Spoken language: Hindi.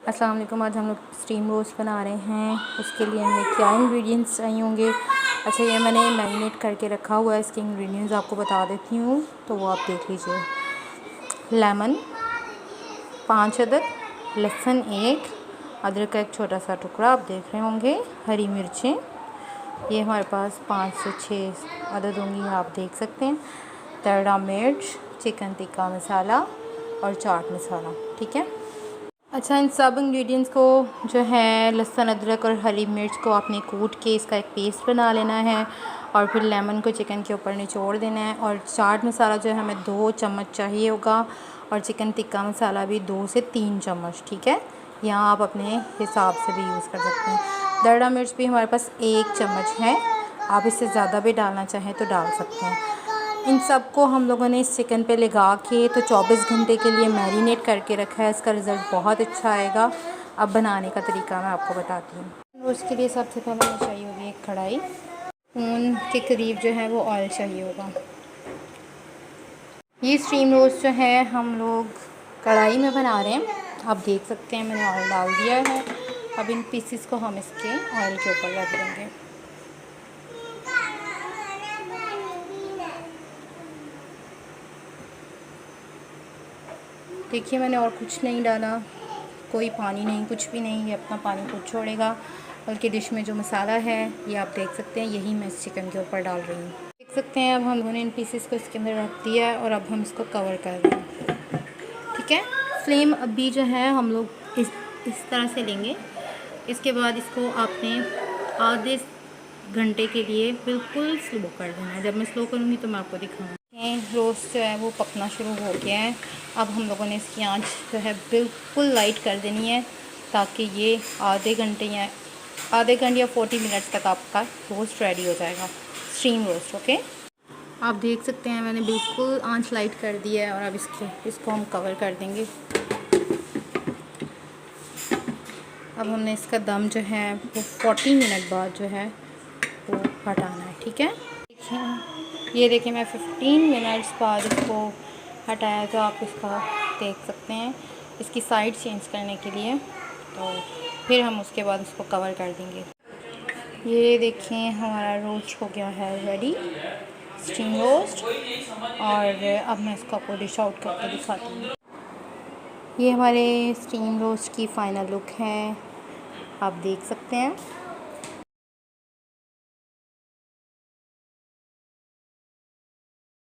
अस्सलाम वालेकुम। आज हम लोग स्टीम रोस्ट बना रहे हैं। उसके लिए हमें क्या इंग्रेडिएंट्स चाहिए होंगे। अच्छा, ये मैंने मैरिनेट करके रखा हुआ है। इसके इंग्रेडिएंट्स आपको बता देती हूँ, तो वो आप देख लीजिए। लेमन 5 अदद, लहसुन 1, अदरक का एक छोटा सा टुकड़ा आप देख रहे होंगे, हरी मिर्चें ये हमारे पास 5 से 6 अदद होंगी, आप देख सकते हैं। तड़ा मिर्च, चिकन टिक्का मसाला और चाट मसाला। ठीक है। अच्छा, इन सब इंग्रेडिएंट्स को जो है लहसुन अदरक और हरी मिर्च को आपने कूट के इसका एक पेस्ट बना लेना है और फिर लेमन को चिकन के ऊपर निचोड़ देना है। और चाट मसाला जो है हमें 2 चम्मच चाहिए होगा और चिकन टिक्का मसाला भी 2 से 3 चम्मच। ठीक है, यहाँ आप अपने हिसाब से भी यूज़ कर सकते हैं। दड़ा मिर्च भी हमारे पास 1 चम्मच है, आप इससे ज़्यादा भी डालना चाहें तो डाल सकते हैं। इन सब को हम लोगों ने इस चिकन पे लगा के तो 24 घंटे के लिए मैरिनेट करके रखा है। इसका रिज़ल्ट बहुत अच्छा आएगा। अब बनाने का तरीका मैं आपको बताती हूँ। उसके लिए सबसे पहले हमें चाहिए होगी एक कढ़ाई, स्पून के करीब जो है वो ऑयल चाहिए होगा। ये स्टीम रोस्ट जो है हम लोग कढ़ाई में बना रहे हैं, आप देख सकते हैं मैंने ऑयल डाल दिया है। अब इन पीसेस को हम इसके ऑयल के ऊपर रख देंगे। देखिए, मैंने और कुछ नहीं डाला, कोई पानी नहीं, कुछ भी नहीं, ये अपना पानी खुद छोड़ेगा। बल्कि डिश में जो मसाला है ये आप देख सकते हैं, यही मैं इस चिकन के ऊपर डाल रही हूँ। देख सकते हैं अब हम लोगों ने इन पीसेस को इसके अंदर रख दिया है और अब हम इसको कवर कर रहे हैं। ठीक है, फ्लेम अभी जो है हम लोग इस तरह से लेंगे। इसके बाद इसको आपने आधे घंटे के लिए बिल्कुल स्लो कर देना है। जब मैं स्लो करूँगी तो मैं आपको दिखाऊँगी। रोस्ट जो है वो पकना शुरू हो गया है। अब हम लोगों ने इसकी आंच जो है बिल्कुल लाइट कर देनी है, ताकि ये आधे घंटे या 40 मिनट्स तक आपका रोस्ट रेडी हो जाएगा, स्टीम रोस्ट। ओके, आप देख सकते हैं मैंने बिल्कुल आंच लाइट कर दी है और अब इसको हम कवर कर देंगे। अब हमने इसका दम जो है वो 40 मिनट बाद जो है वो हटाना है। ठीक है, ये देखिए मैं 15 मिनट्स बाद इसको हटाया, तो आप इसका देख सकते हैं इसकी साइड चेंज करने के लिए, तो फिर हम उसके बाद इसको कवर कर देंगे। ये देखिए हमारा रोस्ट हो गया है रेडी, स्टीम रोस्ट। और अब मैं इसको आपको डिश आउट करके दिखाती हूँ। ये हमारे स्टीम रोस्ट की फ़ाइनल लुक है, आप देख सकते हैं।